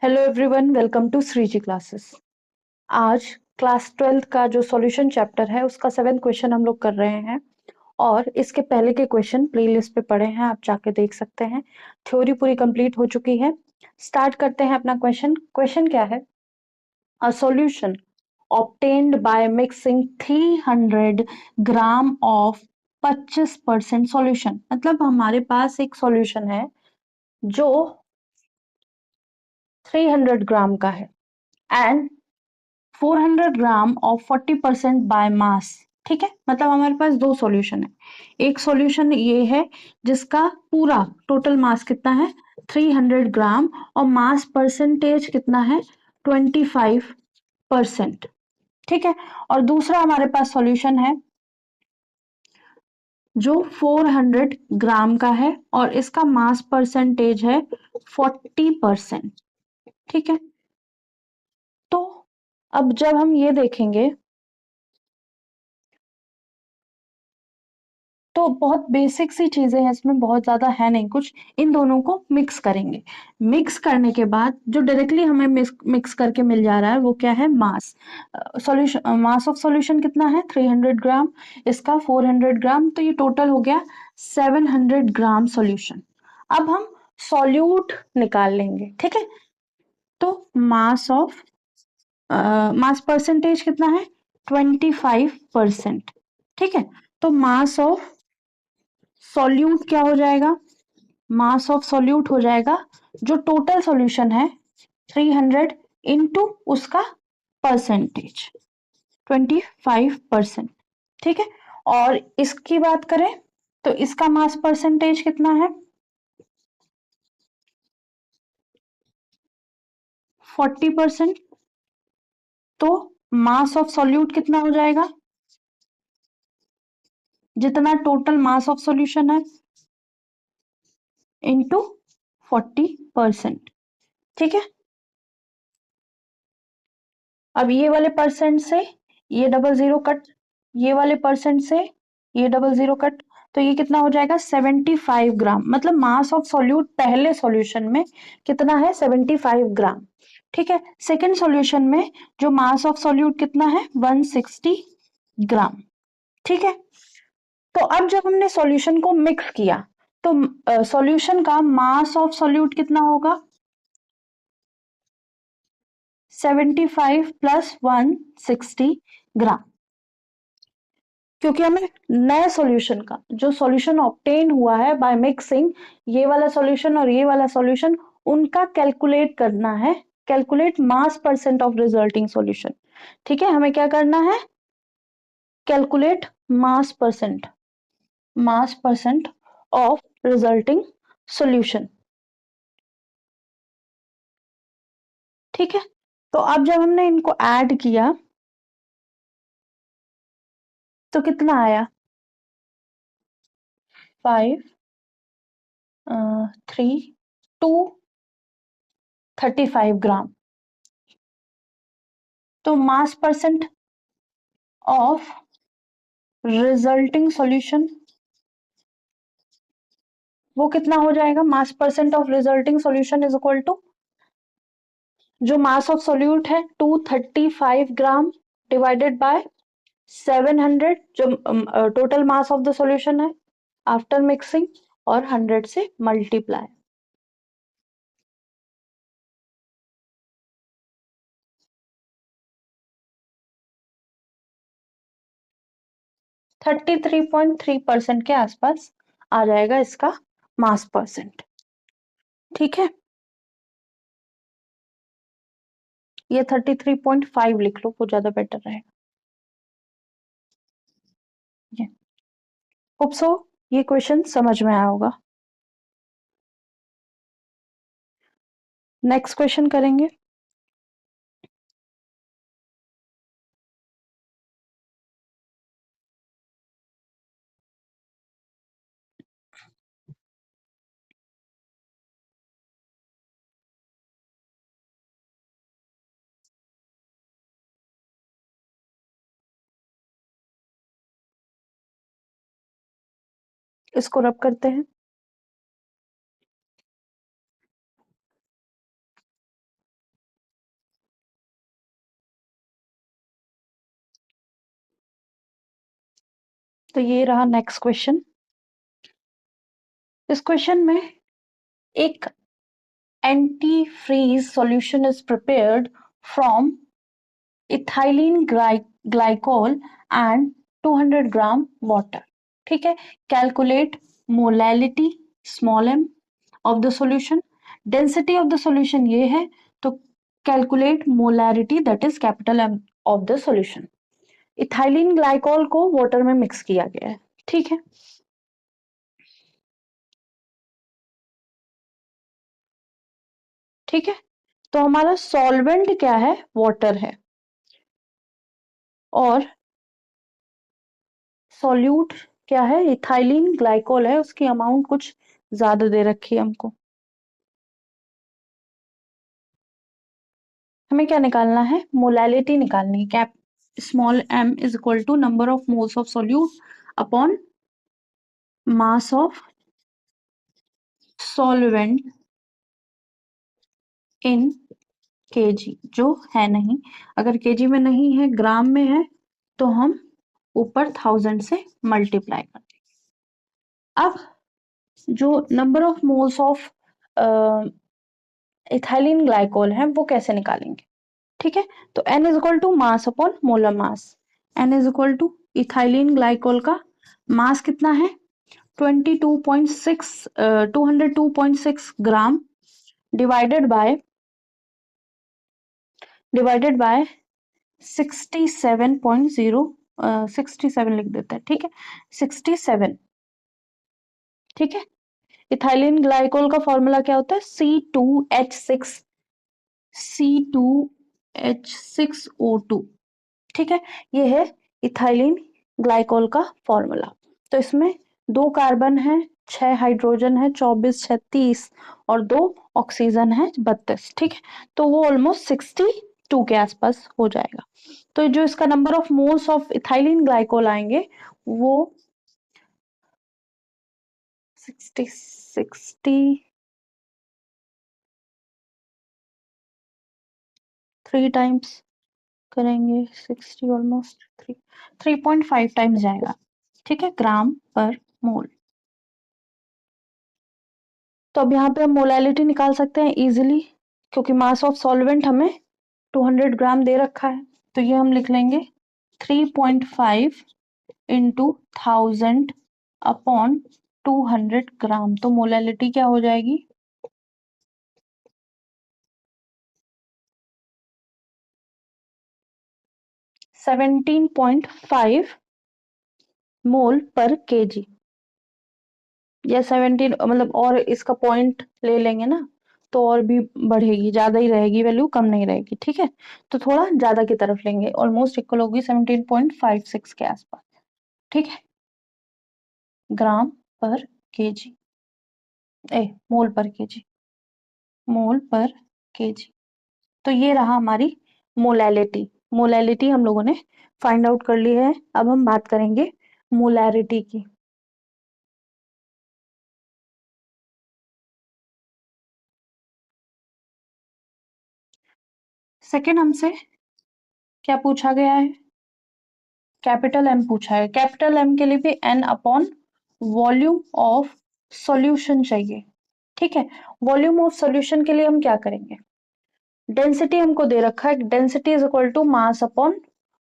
Hello everyone, welcome to Shreeji classes. आज class 12th का जो सॉल्यूशन चैप्टर है उसका 7th क्वेश्चन हम लोग कर रहे हैं और इसके पहले के क्वेश्चन प्लेलिस्ट पे पड़े हैं, आप जाके देख सकते हैं। थ्योरी पूरी कंप्लीट हो चुकी है। स्टार्ट करते हैं अपना क्वेश्चन। क्वेश्चन क्या है? A solution obtained by mixing 300 gram of 25% solution. मतलब हमारे पास एक सॉल्यूशन है जो 300 ग्राम का है and 400 gram of 40% by mass. ठीक है, मतलब हमारे पास दो सॉल्यूशन है। एक सॉल्यूशन ये है जिसका पूरा टोटल मास कितना है 300 ग्राम और मास परसेंटेज कितना है 25%। ठीक है, और दूसरा हमारे पास सॉल्यूशन है जो 400 ग्राम का है और इसका मास परसेंटेज है 40%। ठीक है, तो अब जब हम ये देखेंगे तो बहुत बेसिक सी चीजें हैं, इसमें बहुत ज्यादा है नहीं कुछ। इन दोनों को मिक्स करेंगे। मिक्स करने के बाद जो डायरेक्टली हमें मिक्स करके मिल जा रहा है वो क्या है? मास। सॉल्यूशन, मास ऑफ सॉल्यूशन कितना है 300 ग्राम, इसका 400 ग्राम, तो ये टोटल हो गया 700 ग्राम सॉल्यूशन। अब हम सॉल्यूट निकाल लेंगे। ठीक है, तो मास परसेंटेज कितना है 25%। ठीक है, तो मास ऑफ सॉल्यूट क्या हो जाएगा? मास ऑफ सॉल्यूट हो जाएगा जो टोटल सॉल्यूशन है 300 इंटू उसका परसेंटेज 25%। ठीक है, और इसकी बात करें तो इसका मास परसेंटेज कितना है 40%। तो मास ऑफ सॉल्यूट कितना हो जाएगा? जितना टोटल मास ऑफ सॉल्यूशन है इंटू 40%। ठीक है, अब ये वाले परसेंट से ये डबल जीरो कट, ये वाले परसेंट से ये डबल जीरो कट, तो ये कितना हो जाएगा 75 ग्राम। मतलब मास ऑफ सॉल्यूट पहले सॉल्यूशन में कितना है 75 ग्राम। ठीक है, सेकंड सॉल्यूशन में जो मास ऑफ सॉल्यूट कितना है 160 ग्राम। ठीक है, तो अब जब हमने सॉल्यूशन को मिक्स किया तो सॉल्यूशन का मास ऑफ सॉल्यूट कितना होगा 75 प्लस 160 ग्राम। क्योंकि हमें नए सॉल्यूशन का जो सॉल्यूशन ऑब्टेन हुआ है बाय मिक्सिंग ये वाला सॉल्यूशन और ये वाला सॉल्यूशन, उनका कैलकुलेट करना है। Calculate mass percent of resulting solution. ठीक है, हमें क्या करना है? Calculate mass percent of resulting solution. ठीक है, तो अब जब हमने इनको ऐड किया तो कितना आया 5 3 2 35 ग्राम। तो mass percent of resulting solution वो कितना हो जाएगा? Mass percent of resulting solution is equal to जो मास ऑफ सॉल्यूट है 235 ग्राम डिवाइडेड बाय 700 जो total mass of the solution है आफ्टर मिक्सिंग, और 100 से मल्टीप्लाई। 33.3% के आसपास आ जाएगा इसका मास परसेंट। ठीक है, ये 33.5 लिख लो, वो ज्यादा बेटर रहेगा। ये होप सो ये क्वेश्चन समझ में आया होगा। नेक्स्ट क्वेश्चन करेंगे। इसको रब करते हैं। तो ये रहा नेक्स्ट क्वेश्चन। इस क्वेश्चन में एक anti freeze solution is prepared from ethylene glycol and 200 gram water. ठीक है, calculate molality small M of the solution. Density of the solution ये है, तो calculate molarity that is capital M of the solution. Ethylene glycol को water में mix किया गया है। ठीक है, ठीक है, तो हमारा सॉल्वेंट क्या है, वाटर है, और सॉल्यूट क्या है, इथाइलिन ग्लाइकोल है। उसकी अमाउंट कुछ ज्यादा दे रखी है हमको। हमें क्या निकालना है, मोलैलिटी निकालनी है। Cap small m is equal to number of moles of solute upon mass of solvent in KG, जो है नहीं। अगर केजी में नहीं है, ग्राम में है, तो हम ऊपर 1000 से मल्टीप्लाई कर दें। अब जो number of moles of ethylene glycol है वो कैसे निकालेंगे। ठीक है, तो n is equal to mass upon molar mass. n is equal to ethylene glycol का मास कितना है, 202.6 ग्राम, डिवाइडेड बाय 67.0, 67 लिख देते हैं। ठीक है, 67। ठीक है, इथाइलिन ग्लाइकोल का फॉर्मूला क्या होता है, C2H6O2। ठीक है, ये है इथाइलिन ग्लाइकोल का फॉर्मूला। तो इसमें 2 कार्बन है, 6 हाइड्रोजन है, 24 36, और 2 ऑक्सीजन है, 32। ठीक है, तो वो ऑलमोस्ट 62 के आसपास हो जाएगा। तो जो इसका number of moles of ethylene glycol आएंगे वो 3 टाइम्स करेंगे, 60 ऑलमोस्ट 3.5 टाइम्स जाएगा। ठीक है, ग्राम पर मोल। तो अब यहाँ पे हम मोलैलिटी निकाल सकते हैं इजीली, क्योंकि मास ऑफ सॉल्वेंट हमें 200 ग्राम दे रखा है। तो ये हम लिख लेंगे 3.5 इंटू 1000 अपॉन 200 ग्राम। तो मोलैलिटी क्या हो जाएगी, 17.5 मोल पर केजी, या 17, मतलब और इसका पॉइंट ले लेंगे ना, तो और भी बढ़ेगी, ज्यादा ही रहेगी वैल्यू, कम नहीं रहेगी। ठीक है, तो थोड़ा ज्यादा की तरफ लेंगे, ऑलमोस्ट इक्वल होगी 17.56 के आसपास। ठीक है, ग्राम पर केजी, ए मोल पर केजी, मोल पर केजी। तो ये रहा हमारी मोलैलिटी। मोलैलिटी हम लोगों ने फाइंड आउट कर ली है। अब हम बात करेंगे मोलैरिटी की। सेकेंड हमसे क्या पूछा गया है, कैपिटल एम पूछा है। कैपिटल एम के लिए भी N upon volume of solution चाहिए। ठीक है, वॉल्यूम ऑफ सॉल्यूशन के लिए हम क्या करेंगे, डेंसिटी हमको दे रखा है, density is equal to mass upon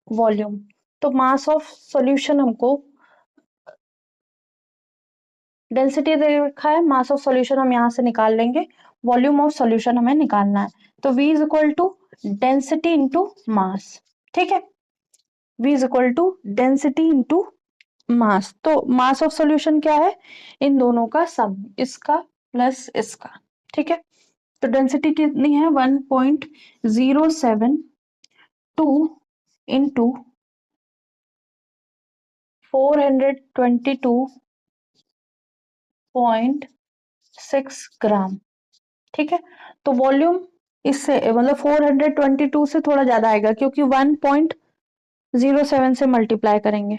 volume. तो मास ऑफ सॉल्यूशन हमको, डेंसिटी दे रखा है, मास ऑफ सॉल्यूशन हम यहाँ से निकाल लेंगे, वॉल्यूम ऑफ सॉल्यूशन हमें निकालना है। तो V is equal to density into mass. ठीक है, V is equal to density into mass. तो मास ऑफ सॉल्यूशन क्या है, इन दोनों का सम, इसका प्लस इसका। ठीक है, तो डेंसिटी कितनी है, 1.072 इंटू 422.6 ग्राम। ठीक है, तो वॉल्यूम इससे मतलब 422 से थोड़ा ज्यादा आएगा, क्योंकि 1.07 से मल्टीप्लाई करेंगे।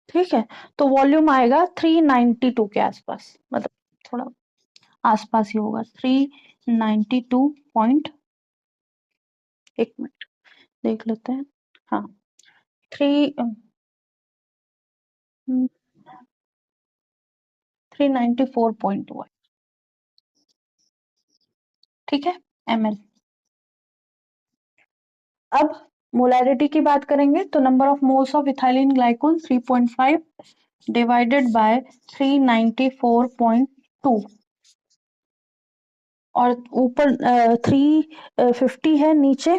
ठीक है, तो वॉल्यूम आएगा 392 के आसपास, मतलब थोड़ा आसपास ही होगा, 392 पॉइंट, एक मिनट देख लेते हैं। हाँ, थ्री 394.2 है, ठीक है, ml। अब मोलैरिटी की बात करेंगे तो number of moles of ethylene glycol 3.5 divided by 394.2, और ऊपर 350 है, नीचे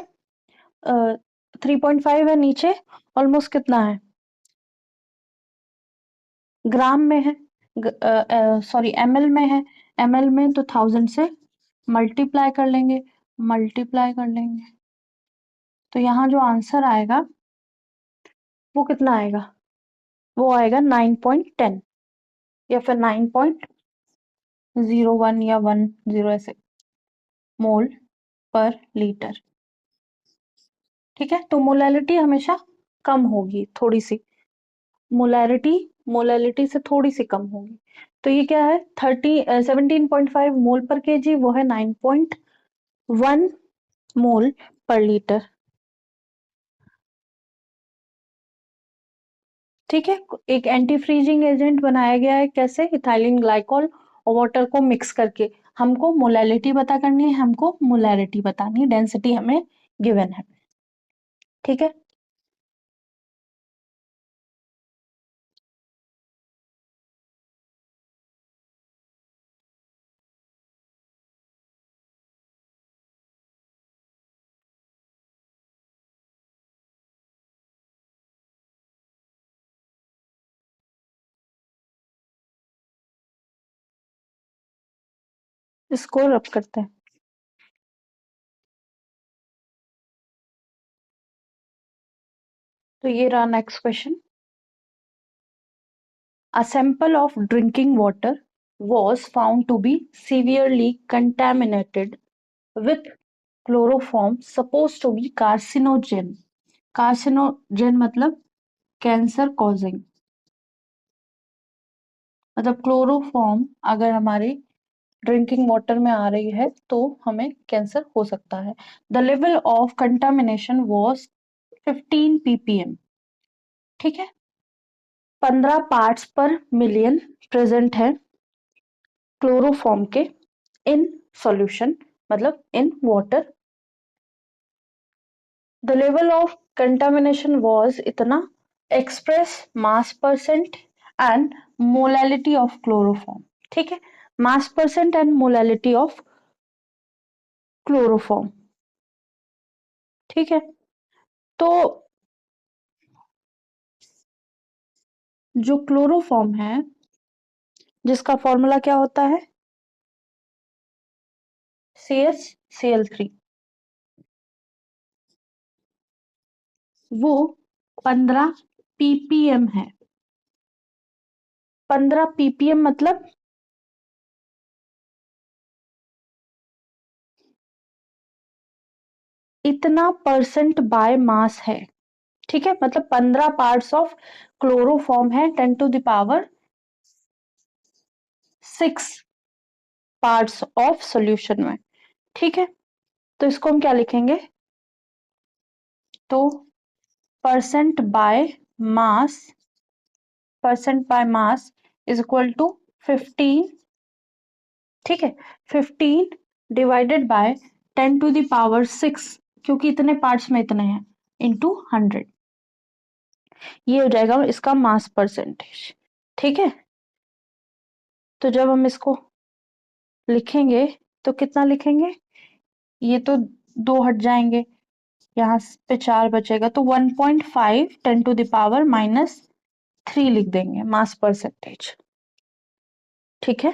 3.5 है, नीचे ऑलमोस्ट कितना है, ग्राम में है, सॉरी ml में है, ml में तो 1000 से मल्टीप्लाई कर लेंगे, तो यहाँ जो आंसर आएगा वो कितना आएगा, वो आएगा 9.10 या फिर 9.01 या 10 ऐसे मोल पर लीटर, ठीक है। तो मोलैलिटी हमेशा कम होगी, थोड़ी सी मोलैरिटी मोलैलिटी से थोड़ी सी कम होगी। तो ये क्या है, 17.5 मोल पर केजी, वो है 9.1 मोल पर लीटर, ठीक है। एक एंटी फ्रीजिंग एजेंट बनाया गया है, कैसे, इथाइलिन ग्लाइकॉल और वाटर को मिक्स करके। हमको मोलैलिटी पता करनी है, हमको मोलैरिटी बतानी है, डेंसिटी हमें गिवन है, ठीक है। इसको रब करते हैं, तो ये रहा next question. A sample of drinking water was found to be severely contaminated with chloroform supposed to be carcinogen। Carcinogen मतलब कैंसर कॉजिंग, मतलब क्लोरोफॉर्म अगर हमारी ड्रिंकिंग वाटर में आ रही है तो हमें कैंसर हो सकता है। The level of contamination was 15 ppm, ठीक है। 15 पार्ट्स पर मिलियन प्रेजेंट है क्लोरोफॉर्म के इन सॉल्यूशन, मतलब in water. The level of contamination was इतना, express mass percent and molality of chloroform, ठीक है, mass percent and molality of chloroform, ठीक है। तो जो क्लोरोफॉर्म है, जिसका फॉर्मूला क्या होता है, CH वो 15 ppm है। 15 ppm मतलब इतना परसेंट बाय मास है, ठीक है, मतलब 15 पार्ट्स ऑफ क्लोरोफॉर्म है 10⁶ पार्ट्स ऑफ सॉल्यूशन में, ठीक है। तो इसको हम क्या लिखेंगे, तो percent by mass, is equal to 15, ठीक है, 15 डिवाइडेड बाय 10⁶, क्योंकि इतने पार्ट्स में इतने हैं, इंटू 100, ये हो जाएगा इसका मास परसेंटेज, ठीक है। तो जब हम इसको लिखेंगे तो कितना लिखेंगे, ये तो 2 हट जाएंगे, यहाँ पे 4 बचेगा, तो 1.5 10⁻³ लिख देंगे मास परसेंटेज, ठीक है।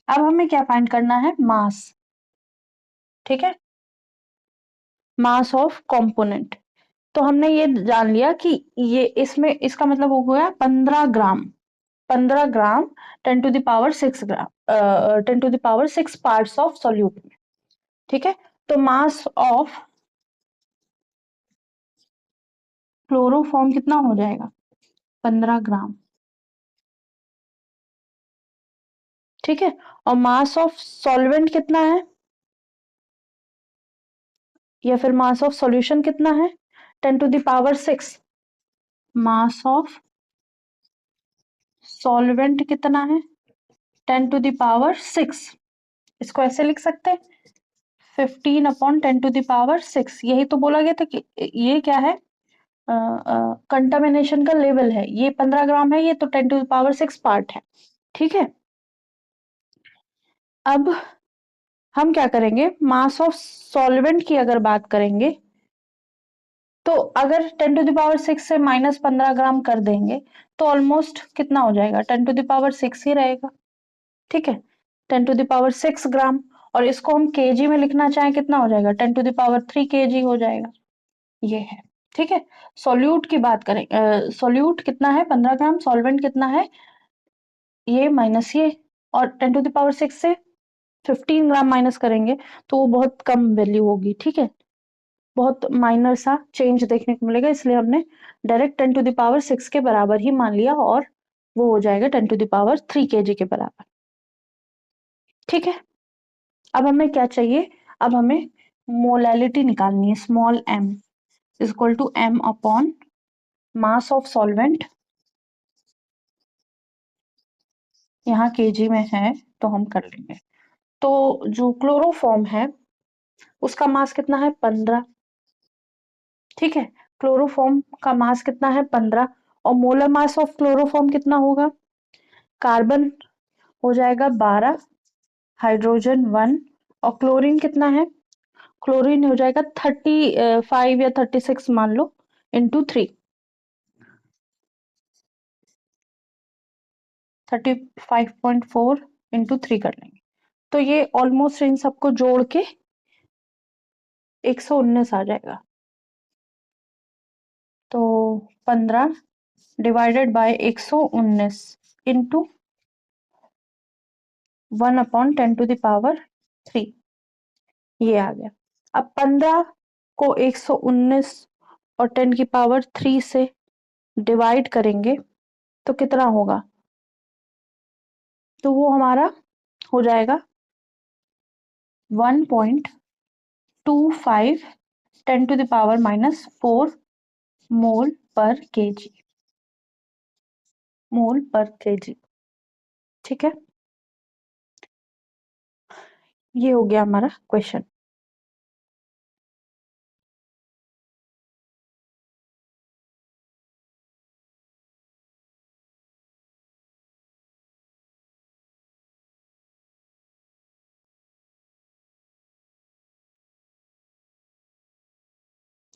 अब हमें क्या फाइंड करना है, मास, ठीक है, मास ऑफ कंपोनेंट। तो हमने ये जान लिया कि ये इसमें इसका मतलब हो गया 15 ग्राम, 15 ग्राम 10⁶ ग्राम, 10⁶ पार्ट्स ऑफ सॉल्यूट में, ठीक है। तो मास ऑफ क्लोरोफॉर्म कितना हो जाएगा, 15 ग्राम, ठीक है। और मास ऑफ सॉल्वेंट कितना है, या फिर मास ऑफ सॉल्यूशन कितना है, 10⁶, मास ऑफ सॉल्वेंट कितना है, 10⁶, इसको ऐसे लिख सकते हैं 15/10⁶। यही तो बोला गया था कि ये क्या है, कंटामिनेशन का लेवल है, ये 15 ग्राम है, ये तो 10⁶ पार्ट है। ठीक है, अब हम क्या करेंगे, मास ऑफ सॉल्वेंट की अगर बात करेंगे तो अगर 10⁶ से -15 ग्राम कर देंगे तो ऑलमोस्ट कितना हो जाएगा, 10⁶ ही रहेगा। ठीक है, 10⁶ ग्राम, और इसको हम केजी में लिखना चाहें कितना हो जाएगा, 10⁻³ kg हो जाएगा। ये है। ठीक है, सोल्यूट की बात करें, सोल्यूट कितना है 15 ग्राम, सॉल्वेंट कितना है ये माइनस ये, और 10⁶ से 15 ग्राम माइनस करेंगे तो वो बहुत कम वैल्यू होगी। ठीक है, बहुत माइनर सा चेंज देखने को मिलेगा, इसलिए हमने डायरेक्ट 10⁶ के बराबर ही मान लिया, और वो हो जाएगा 10⁻³ kg के बराबर। ठीक है, अब हमें क्या चाहिए, अब हमें मोलैलिटी निकालनी है, small m is equal to m upon mass of solvent, यहाँ केजी में है तो हम कर लेंगे। तो जो क्लोरोफॉर्म है उसका मास कितना है 15। ठीक है, क्लोरोफॉर्म का मास कितना है 15, और मोलर मास ऑफ क्लोरोफॉर्म कितना होगा, कार्बन हो जाएगा 12, हाइड्रोजन 1, और क्लोरीन कितना है, क्लोरीन हो जाएगा 35 या 36 मान लो, इंटू 3, 35.4 इंटू 3 कर लेंगे, तो ये ऑलमोस्ट इन सबको जोड़ के 119 आ जाएगा। तो 15 डिवाइडेड बाय 119 इंटू 1/10⁻³ ये आ गया। अब 15 को 119 और 10⁻³ से डिवाइड करेंगे तो कितना होगा, तो वो हमारा हो जाएगा 1.25 10⁻⁻4 मोल पर केजी, मोल पर केजी। ठीक है, ये हो गया हमारा क्वेश्चन।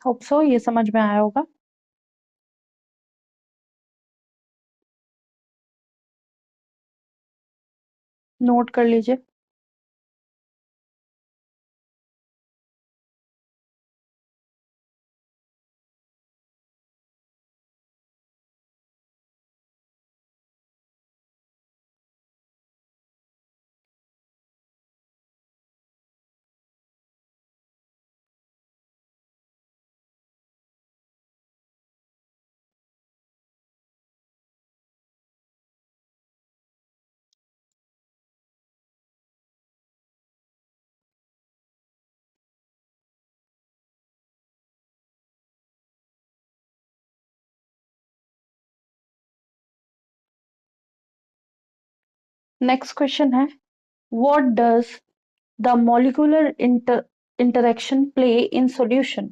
होप सो ये समझ में आया होगा। नोट कर लीजिए। नेक्स्ट क्वेश्चन है, what does the molecular interaction play in solution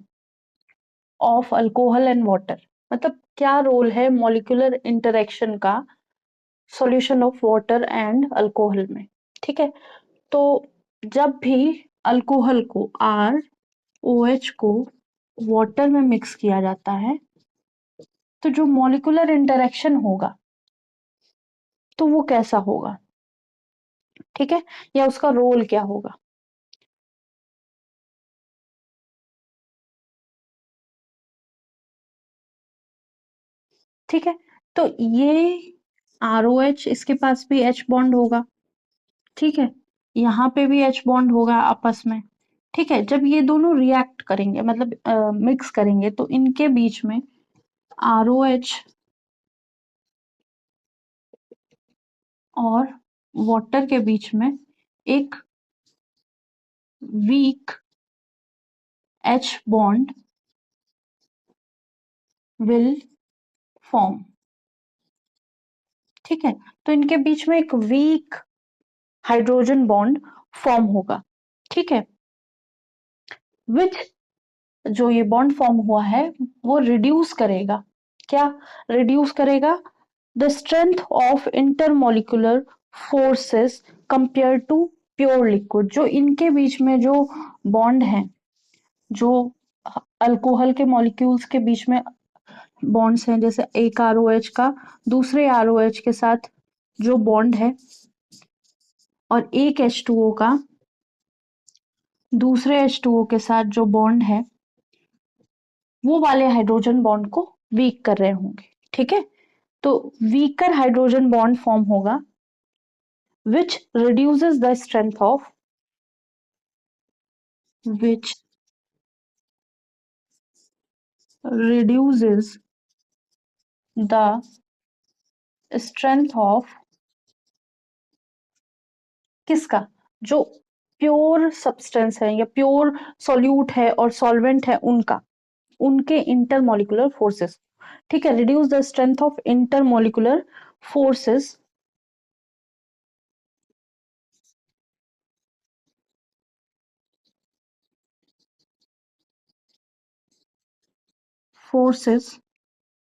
of alcohol and water, मतलब क्या रोल है मॉलिक्यूलर इंटरेक्शन का solution of water and alcohol में। ठीक है, तो जब भी अल्कोहल को ROH को वाटर में मिक्स किया जाता है तो जो मॉलिक्यूलर इंटरेक्शन होगा तो वो कैसा होगा, ठीक है, या उसका रोल क्या होगा। ठीक है, तो ये ROH, इसके पास भी H बॉन्ड होगा। ठीक है, यहाँ पे भी H बॉन्ड होगा आपस में। ठीक है, जब ये दोनों रिएक्ट करेंगे मतलब मिक्स करेंगे तो इनके बीच में ROH और वाटर के बीच में एक weak H bond will form, ठीक है, तो इनके बीच में एक वीक हाइड्रोजन बॉन्ड फॉर्म होगा, ठीक है, विच जो ये बॉन्ड फॉर्म हुआ है वो रिड्यूस करेगा, क्या रिड्यूस करेगा, the strength of intermolecular forces compare to pure liquid. जो इनके बीच में जो बॉन्ड है, जो अल्कोहल के मॉलिक्यूल्स के बीच में बॉन्ड्स हैं, जैसे एक आरओएच का दूसरे आरओएच के साथ जो बॉन्ड है और एक H2O का दूसरे H2O के साथ जो बॉन्ड है, वो वाले हाइड्रोजन बॉन्ड को वीक कर रहे होंगे, ठीक है, तो वीकर हाइड्रोजन बॉन्ड फॉर्म होगा which reduces the strength of which reduces the strength of किसका, जो प्योर सब्सटेंस है या प्योर सॉल्यूट है और सॉल्वेंट है उनका, उनके इंटरमोलिकुलर फोर्सेस, ठीक है, reduce the strength of intermolecular forces forces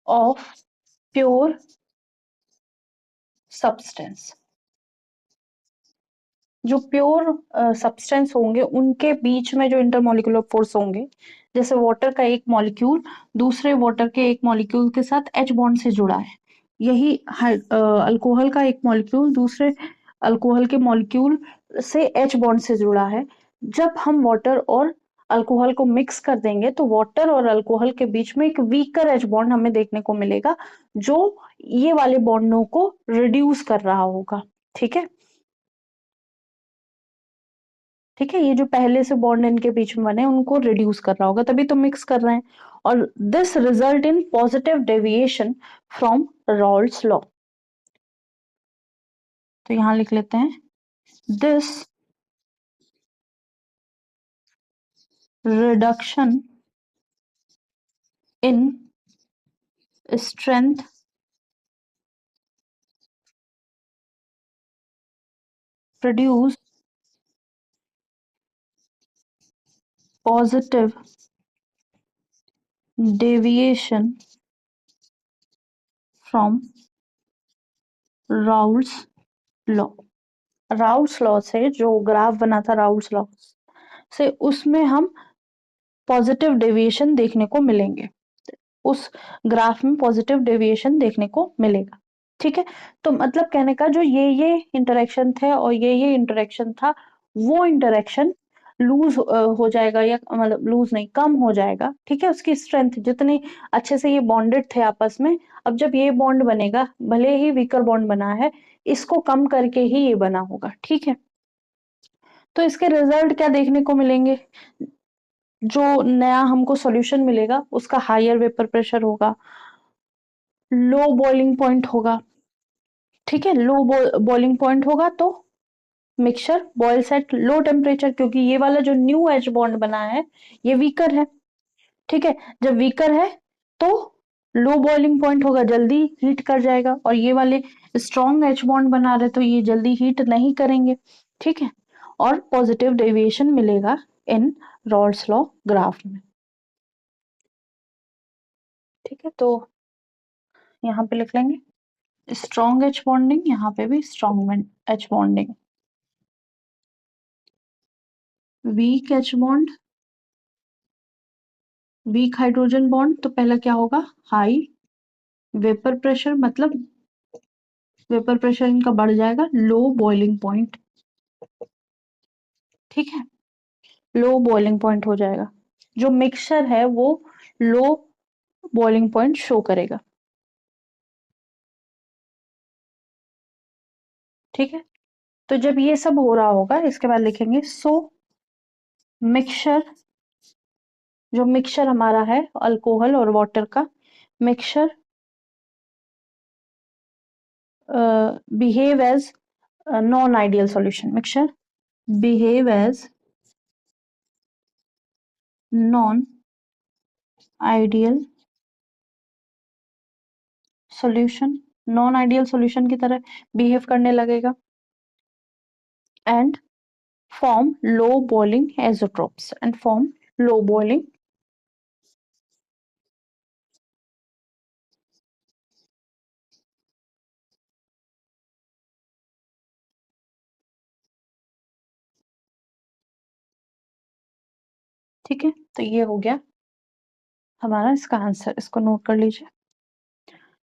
of pure substance. जो प्योर सब्सटेंस होंगे उनके बीच में जो इंटरमोलिकुलर फोर्स होंगे, जैसे वाटर का एक मॉलिक्यूल दूसरे वाटर के एक मॉलिक्यूल के साथ H बॉन्ड से जुड़ा है, यही अल्कोहल का एक मॉलिक्यूल दूसरे अल्कोहल के मॉलिक्यूल से H बॉन्ड से जुड़ा है। जब हम वाटर और अल्कोहल को मिक्स कर देंगे तो वाटर और अल्कोहल के बीच में एक वीकर H बॉन्ड हमें देखने को मिलेगा, जो ये वाले बॉन्डों को रिड्यूस कर रहा होगा, ठीक है, ठीक है, ये जो पहले से बॉन्ड इनके बीच में बने उनको रिड्यूस कर रहा होगा, तभी तो मिक्स कर रहे हैं, और this result in positive deviation from Rawls law. तो यहां लिख लेते हैं, this reduction in strength produce positive deviation from Raoult's law. Raoult's law से जो ग्राफ बना था राउल्स लॉ से, उसमें हम पॉजिटिव डेविएशन देखने को मिलेंगे, उस ग्राफ में पॉजिटिव डेविएशन देखने को मिलेगा, ठीक है, तो मतलब कहने का जो ये इंटरेक्शन थे और ये इंटरेक्शन था, वो इंटरेक्शन लूज हो जाएगा, या मतलब लूज नहीं कम हो जाएगा, ठीक है, उसकी स्ट्रेंथ जितनी अच्छे से ये बॉन्डेड थे आपस में, अब जब ये बॉन्ड बनेगा भले ही वीकर बॉन्ड बना है, इसको कम करके ही ये बना होगा, ठीक है, तो इसके रिजल्ट क्या देखने को मिलेंगे, जो नया हमको सॉल्यूशन मिलेगा उसका हायर वेपर प्रेशर होगा, लो बॉइलिंग पॉइंट होगा, ठीक है, लो बॉइलिंग पॉइंट होगा तो mixture boils at low temperature, क्योंकि ये वाला जो न्यू एच बॉन्ड बना है ये वीकर है, ठीक है, जब वीकर है तो लो बॉइलिंग पॉइंट होगा, जल्दी हीट कर जाएगा, और ये वाले स्ट्रॉन्ग एच बॉन्ड बना रहे तो ये जल्दी हीट नहीं करेंगे, ठीक है, और पॉजिटिव डेविएशन मिलेगा इन रॉल्स लॉ ग्राफ में, ठीक है, तो यहाँ पे लिख लेंगे स्ट्रॉन्ग एच बॉन्डिंग, यहाँ पे भी strong H bonding, weak H bond, weak hydrogen bond, तो पहला क्या होगा, हाई वेपर प्रेशर, मतलब वेपर प्रेशर इनका बढ़ जाएगा, लो बॉइलिंग पॉइंट, ठीक है, लो बॉइलिंग पॉइंट हो जाएगा, जो मिक्सचर है वो लो बॉइलिंग पॉइंट शो करेगा, ठीक है, तो जब ये सब हो रहा होगा इसके बाद लिखेंगे सो मिक्सचर, जो मिक्सचर हमारा है अल्कोहल और वाटर का, mixture behave as a non-ideal solution. Mixture behave as non-ideal solution non ideal solution की तरह बिहेव करने लगेगा and form low boiling azeotropes and form low boiling ठीक है। तो ये हो गया हमारा इसका आंसर, इसको नोट कर लीजिए।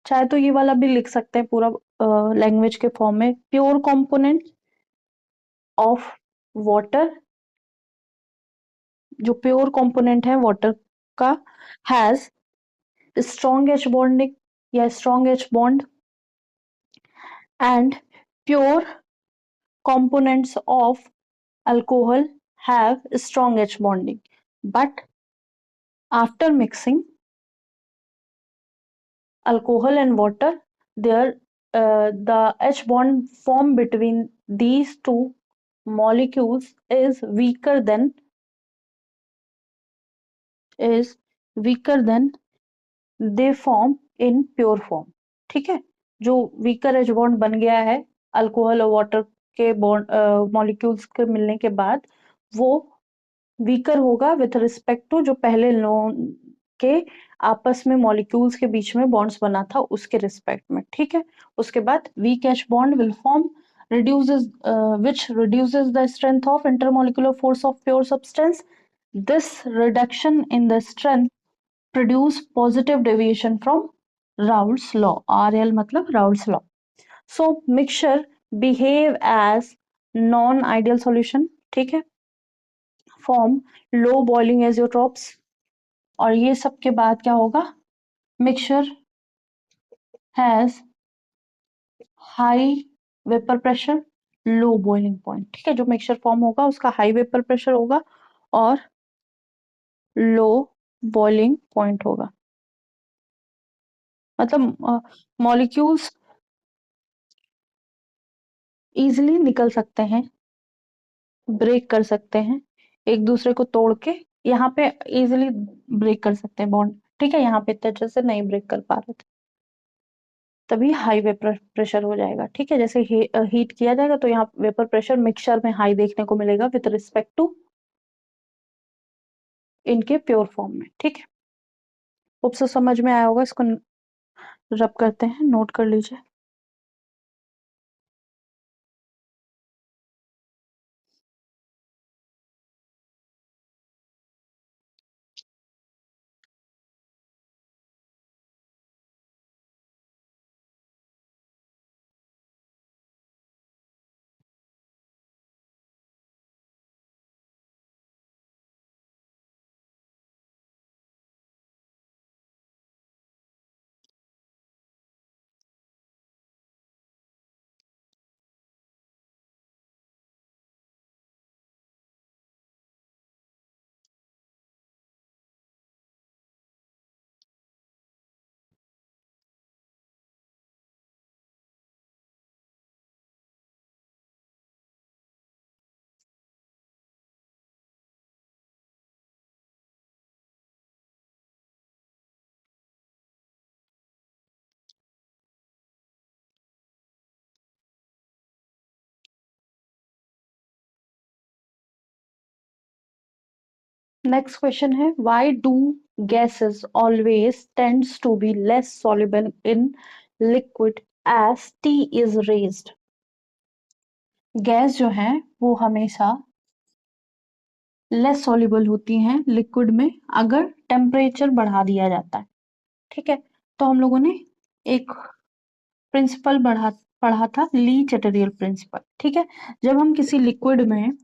चाहे तो ये वाला भी लिख सकते हैं पूरा लैंग्वेज के फॉर्म में, प्योर कंपोनेंट ऑफ वाटर, जो प्योर कंपोनेंट है वाटर का हैज स्ट्रॉन्ग एच बॉन्डिंग या strong H bond and pure components of alcohol have strong H bonding, but after mixing alcohol and water, the H bond formed between these two molecules is weaker than they form in pure form. ठीक है, जो weaker H bond बन गया है alcohol और water के bond molecules के मिलने के बाद, वो वीकर होगा विथ रिस्पेक्ट टू जो पहले लोन के आपस में मॉलिक्यूल्स के बीच में बॉन्ड्स बना था उसके रिस्पेक्ट में। ठीक है, उसके बाद weak H bond will form reduces which reduces the strength of intermolecular force of pure substance. This reduction in the strength produce positive deviation from Raoult's law. RL मतलब Raoult's law. So mixture behave as non-ideal solution. ठीक है, form low boiling azeotropes, और ये सब के बाद क्या होगा, mixture has high vapour pressure low boiling point. ठीक है, जो मिक्सचर फॉर्म होगा उसका हाई वेपर प्रेशर होगा और लो बॉइलिंग पॉइंट होगा, मतलब मॉलिक्यूल्स इजिली निकल सकते हैं, ब्रेक कर सकते हैं एक दूसरे को तोड़ के, यहाँ पे इजिली ब्रेक कर सकते हैं बॉन्ड। ठीक है, यहाँ पे इतने अच्छे से नहीं ब्रेक कर पा रहे थे, तभी हाई वेपर प्रेशर हो जाएगा। ठीक है, जैसे हीट किया जाएगा तो यहाँ वेपर प्रेशर मिक्सचर में हाई देखने को मिलेगा विथ रिस्पेक्ट टू इनके प्योर फॉर्म में। ठीक है, होप सो समझ में आया होगा। इसको रब करते हैं, नोट कर लीजिए। नेक्स्ट क्वेश्चन है, why do gases always tends to be less soluble in liquid as T is raised। Gas जो है वो हमेशा लेस सॉल्युबल होती हैं लिक्विड में अगर टेम्परेचर बढ़ा दिया जाता है। ठीक है, तो हम लोगों ने एक प्रिंसिपल पढ़ा था, ली चैटरियल प्रिंसिपल। ठीक है, जब हम किसी लिक्विड में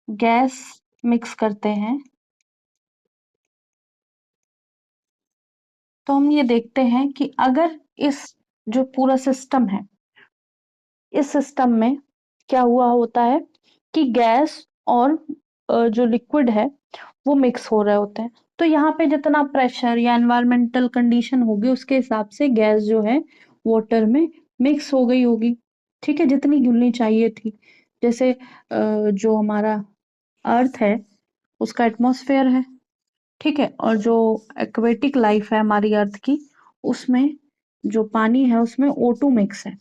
गैस मिक्स करते हैं तो हम ये देखते हैं कि अगर इस जो पूरा सिस्टम है, इस सिस्टम में क्या हुआ होता है कि गैस और जो लिक्विड है वो मिक्स हो रहे होते हैं, तो यहाँ पे जितना प्रेशर या एनवायरमेंटल कंडीशन होगी उसके हिसाब से गैस जो है वाटर में मिक्स हो गई होगी। ठीक है, जितनी घुलनी चाहिए थी। जैसे जो हमारा अर्थ है उसका एटमॉस्फेयर है, ठीक है। और जो एक्वेटिक लाइफ है हमारी अर्थ की, उसमें जो पानी है उसमें O2 मिक्स है।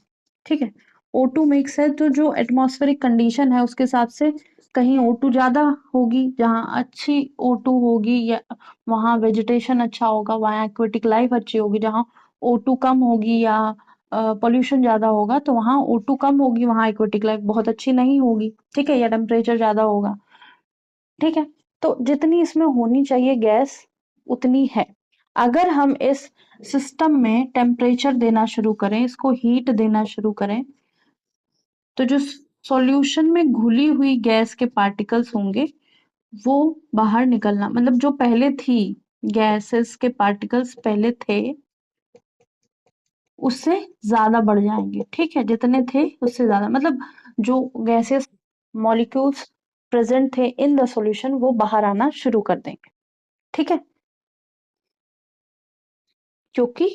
ठीक है, O2 मिक्स है तो जो एटमॉस्फेरिक कंडीशन है उसके हिसाब से कहीं O2 ज्यादा होगी, जहाँ अच्छी O2 होगी या वहाँ वेजिटेशन अच्छा होगा, वहाँ एक्वेटिक लाइफ अच्छी होगी। जहाँ O2 कम होगी या पोल्यूशन ज्यादा होगा तो वहाँ O2 कम होगी, वहाँ एक्वेटिक लाइफ बहुत अच्छी नहीं होगी। ठीक है, या टेम्परेचर ज्यादा होगा। ठीक है, तो जितनी इसमें होनी चाहिए गैस उतनी है। अगर हम इस सिस्टम में टेम्परेचर देना शुरू करें, इसको हीट देना शुरू करें, तो जो सॉल्यूशन में घुली हुई गैस के पार्टिकल्स होंगे वो बाहर निकलना, मतलब जो पहले थी गैसेस के पार्टिकल्स पहले थे उससे ज्यादा बढ़ जाएंगे। ठीक है, जितने थे उससे ज्यादा, मतलब जो गैसेस मॉलिक्यूल्स प्रेजेंट थे इन द सॉल्यूशन वो बाहर आना शुरू कर देंगे। ठीक है, क्योंकि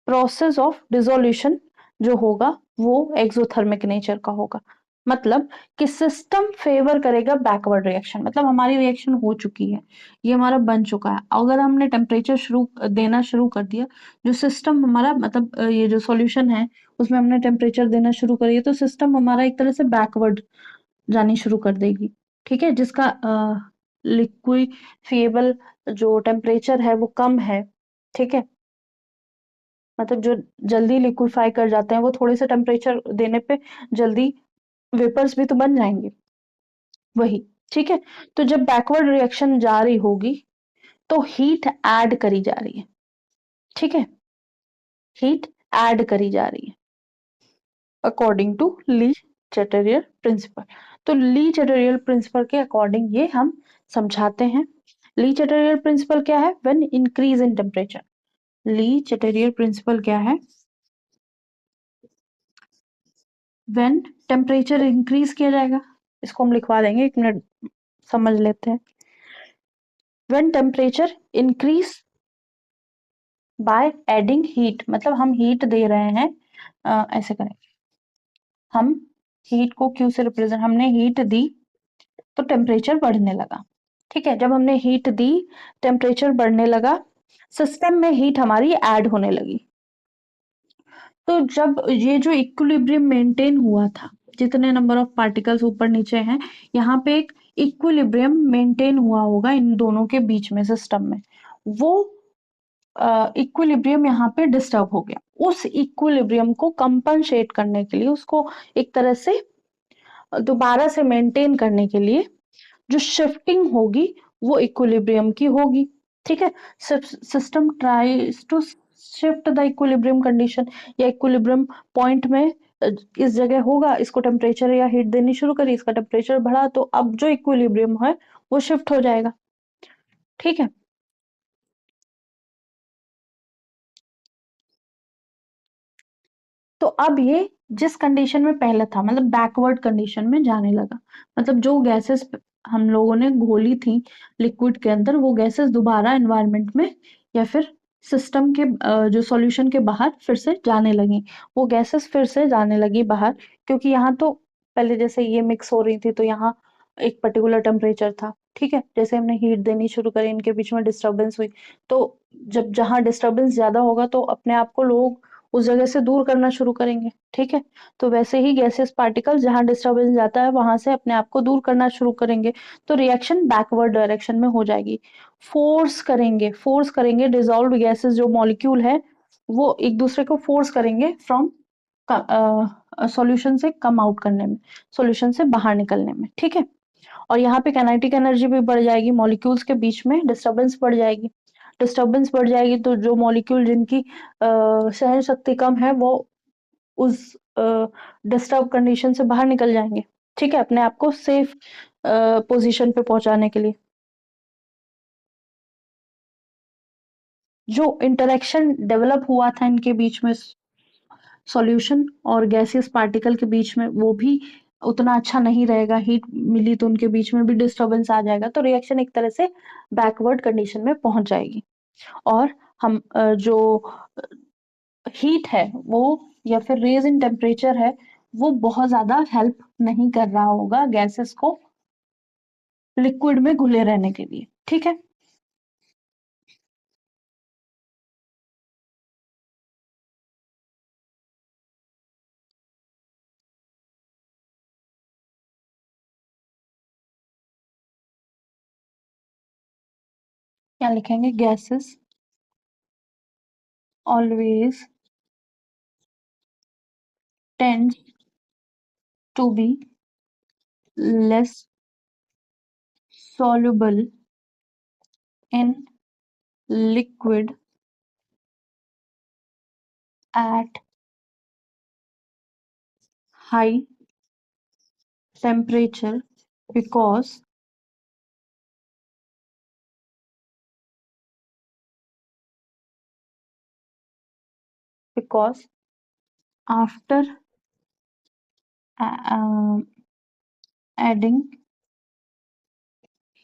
प्रोसेस ऑफ डिसोल्यूशन जो होगा वो एक्सोथर्मिक नेचर का होगा। मतलब कि सिस्टम फेवर करेगा बैकवर्ड रिएक्शन, मतलब हमारी रिएक्शन हो चुकी है, ये हमारा बन चुका है। अगर हमने टेम्परेचर शुरू देना शुरू कर दिया, जो सिस्टम हमारा मतलब ये जो सॉल्यूशन है उसमें हमने टेम्परेचर देना शुरू करिए तो सिस्टम हमारा एक तरह से बैकवर्ड जानी शुरू कर देगी। ठीक है, जिसका लिक्विफिएबल जो टेम्परेचर है वो कम है। ठीक है, मतलब जो जल्दी लिक्विफाई कर जाते हैं वो थोड़े से टेम्परेचर देने पे जल्दी वेपर्स भी तो बन जाएंगे, वही। ठीक है, तो जब बैकवर्ड रिएक्शन जा रही होगी तो हीट ऐड करी जा रही है। ठीक है, हीट ऐड करी जा रही है according to Lee Chatelier principal. तो ली चैटरियल प्रिंसिपल के अकॉर्डिंग ये हम समझाते हैं। ली चैटरियल प्रिंसिपल क्या है? When increase in temperature. Le Chatelier principle क्या है? व्हेन टेम्परेचर इंक्रीज किया जाएगा, इसको हम लिखवा देंगे, एक मिनट समझ लेते हैं। When temperature increase by adding heat, मतलब हम हीट दे रहे हैं, ऐसे करें, हम हीट को क्यू से रिप्रेजेंट, हमने हीट दी तो टेम्परेचर बढ़ने लगा। ठीक है, जब हमने हीट दी टेम्परेचर बढ़ने लगा, सिस्टम में हीट हमारी ऐड होने लगी। तो जब ये जो इक्विलिब्रियम मेंटेन हुआ था, जितने नंबर ऑफ पार्टिकल्स ऊपर नीचे हैं, यहाँ पे एक इक्विलिब्रियम मेंटेन हुआ होगा इन दोनों के बीच में सिस्टम में, वो इक्विलिब्रियम यहाँ पे डिस्टर्ब हो गया। उस इक्विलिब्रियम को कंपनसेट करने के लिए, उसको एक तरह से दोबारा से मेंटेन करने के लिए जो शिफ्टिंग होगी वो इक्विलिब्रियम की होगी। ठीक है, system tries to shift the equilibrium condition, या इक्विलिब्रियम पॉइंट में इस जगह होगा, इसको टेम्परेचर या हीट देनी शुरू करी, इसका टेम्परेचर बढ़ा तो अब जो इक्विलिब्रियम है वो शिफ्ट हो जाएगा। ठीक है, तो अब ये जिस कंडीशन में पहले था, मतलब बैकवर्ड कंडीशन में जाने लगा, मतलब जो गैसेस हम लोगों ने घोली थी लिक्विड के अंदर वो गैसेस दोबारा एनवायरनमेंट में या फिर सिस्टम के जो सॉल्यूशन के बाहर फिर से जाने लगी। वो गैसेस फिर से जाने लगी बाहर, क्योंकि यहाँ तो पहले जैसे ये मिक्स हो रही थी तो यहाँ एक पर्टिकुलर टेम्परेचर था। ठीक है, जैसे हमने हीट देनी शुरू करी इनके बीच में डिस्टर्बेंस हुई, तो जब जहाँ डिस्टर्बेंस ज्यादा होगा तो अपने आप को लोग उस जगह से दूर करना शुरू करेंगे। ठीक है, तो वैसे ही गैसेस पार्टिकल जहां डिस्टर्बेंस जाता है वहां से अपने आप को दूर करना शुरू करेंगे, तो रिएक्शन बैकवर्ड डायरेक्शन में हो जाएगी। फोर्स करेंगे डिजॉल्व्ड गैसेस जो मॉलिक्यूल है वो एक दूसरे को फोर्स करेंगे फ्रॉम सॉल्यूशन से कम आउट करने में, सॉल्यूशन से बाहर निकलने में। ठीक है, और यहाँ पे काइनेटिक एनर्जी भी बढ़ जाएगी, मॉलिक्यूल्स के बीच में डिस्टर्बेंस बढ़ जाएगी। डिस्टर्बेंस बढ़ जाएगी तो जो मॉलिक्यूल जिनकी सहन शक्ति कम है वो उस डिस्टर्ब कंडीशन से बाहर निकल जाएंगे। ठीक है, अपने आप को सेफ पोजीशन पे पहुंचाने के लिए। जो इंटरेक्शन डेवलप हुआ था इनके बीच में सॉल्यूशन और गैसियस पार्टिकल के बीच में, वो भी उतना अच्छा नहीं रहेगा। हीट मिली तो उनके बीच में भी डिस्टर्बेंस आ जाएगा, तो रिएक्शन एक तरह से बैकवर्ड कंडीशन में पहुंच जाएगी। और हम जो हीट है वो या फिर रेज इन टेम्परेचर है वो बहुत ज्यादा हेल्प नहीं कर रहा होगा गैसेस को लिक्विड में घुले रहने के लिए। ठीक है, क्या लिखेंगे? Gases always tends to be less soluble in liquid at high temperature because after uh, adding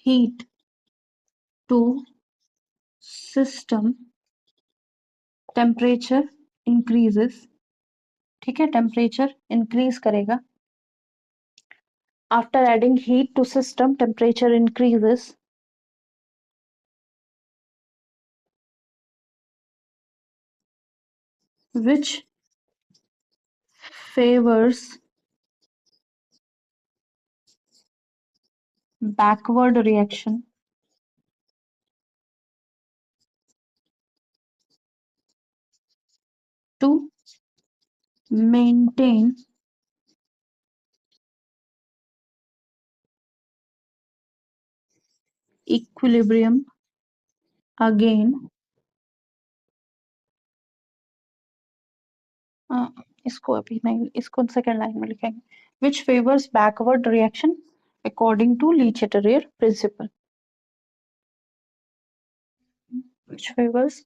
heat to system temperature increases. ठीक है, टेम्परेचर इंक्रीज करेगा. After adding heat to system temperature increases which favors backward reaction to maintain equilibrium again. इसको अभी नहीं, इसको second line में लिखेंगे. which favors backward reaction according to Le Chatelier principle. which favors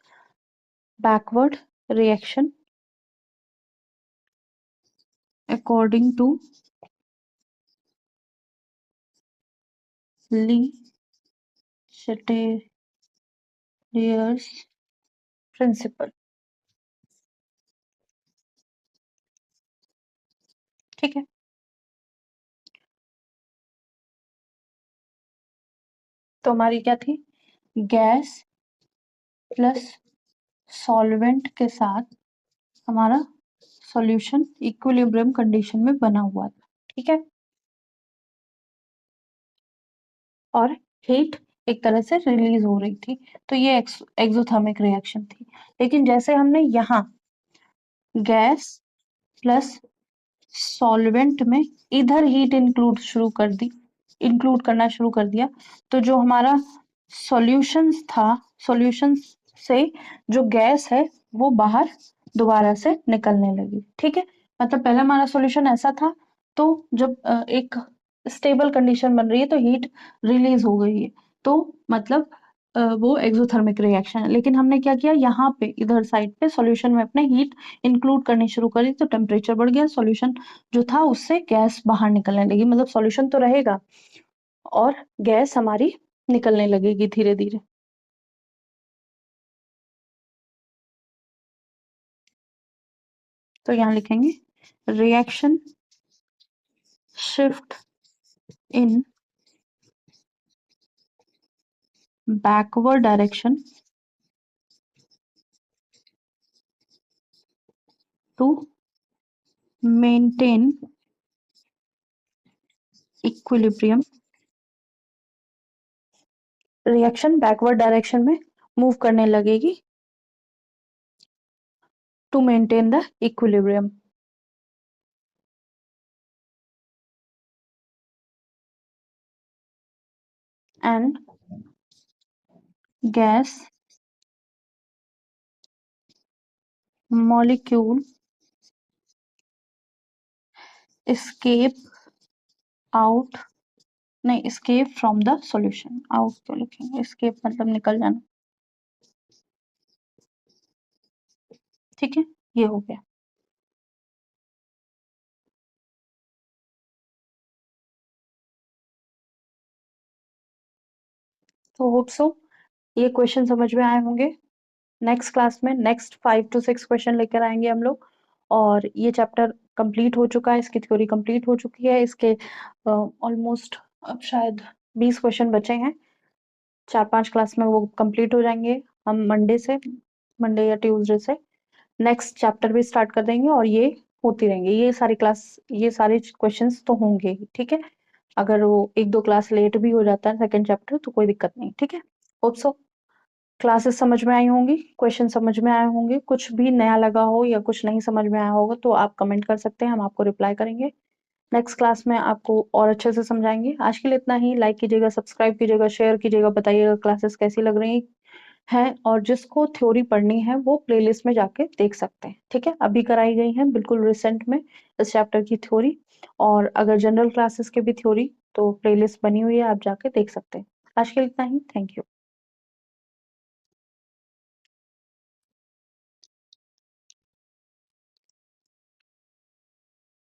backward reaction according to Le Chatelier's principle. ठीक है, तो हमारी क्या थी? गैस प्लस सॉल्वेंट के साथ हमारा सॉल्यूशन इक्विलिब्रियम कंडीशन में बना हुआ था. ठीक है, और हीट एक तरह से रिलीज हो रही थी, तो ये एक्सोथर्मिक रिएक्शन थी. लेकिन जैसे हमने यहाँ गैस प्लस सॉल्वेंट में इधर हीट इंक्लूड करना शुरू कर दिया, तो जो हमारा सॉल्यूशंस था, सॉल्यूशन से जो गैस है वो बाहर दोबारा से निकलने लगी. ठीक है, मतलब पहले हमारा सॉल्यूशन ऐसा था, तो जब एक स्टेबल कंडीशन बन रही है तो हीट रिलीज हो गई है, तो मतलब वो एक्सोथर्मिक रिएक्शन है. लेकिन हमने क्या किया, यहाँ पे इधर साइड पे सॉल्यूशन में अपने हीट इंक्लूड करनी शुरू करी, तो टेम्परेचर बढ़ गया, सॉल्यूशन जो था उससे गैस बाहर निकलने लगी. मतलब सॉल्यूशन तो रहेगा और गैस हमारी निकलने लगेगी धीरे धीरे. तो यहाँ लिखेंगे reaction shift in backward direction to maintain equilibrium. Reaction backward direction में मूव करने लगेगी to maintain the equilibrium. And gas molecule escape out, नहीं, escape from the solution. out क्यों लिखेंगे? escape मतलब निकल जाना. ठीक है, ये हो गया. तो होप सो ये क्वेश्चन समझ में आए होंगे. नेक्स्ट क्लास में नेक्स्ट 5 to 6 क्वेश्चन लेकर आएंगे हम लोग, और ये चैप्टर कंप्लीट हो चुका है, इसकी थ्योरी कंप्लीट हो चुकी है. इसके ऑलमोस्ट अब शायद 20 क्वेश्चन बचे हैं. 4-5 क्लास में वो कंप्लीट हो जाएंगे. हम मंडे या ट्यूसडे से नेक्स्ट चैप्टर भी स्टार्ट कर देंगे, और ये होती रहेंगे. ये सारे क्वेश्चंस तो होंगे ही. ठीक है, अगर वो 1-2 क्लास लेट भी हो जाता है सेकंड चैप्टर तो कोई दिक्कत नहीं. ठीक है, होप सो क्लासेस समझ में आई होंगी, क्वेश्चन समझ में आए होंगे, कुछ भी नया लगा हो या कुछ नहीं समझ में आया होगा तो आप कमेंट कर सकते हैं, हम आपको रिप्लाई करेंगे। नेक्स्ट क्लास में आपको और अच्छे से समझाएंगे। आज के लिए इतना ही। लाइक कीजिएगा, सब्सक्राइब कीजिएगा, शेयर कीजिएगा, बताइएगा क्लासेस कैसी लग रही हैं, और जिसको थ्योरी पढ़नी है वो प्लेलिस्ट में जाके देख सकते हैं। ठीक है, अभी कराई गई है बिल्कुल रिसेंट में इस चैप्टर की थ्योरी, और अगर जनरल क्लासेस के भी थ्योरी तो प्लेलिस्ट बनी हुई है, आप जाके देख सकते हैं। आज के लिए इतना ही। Thank you.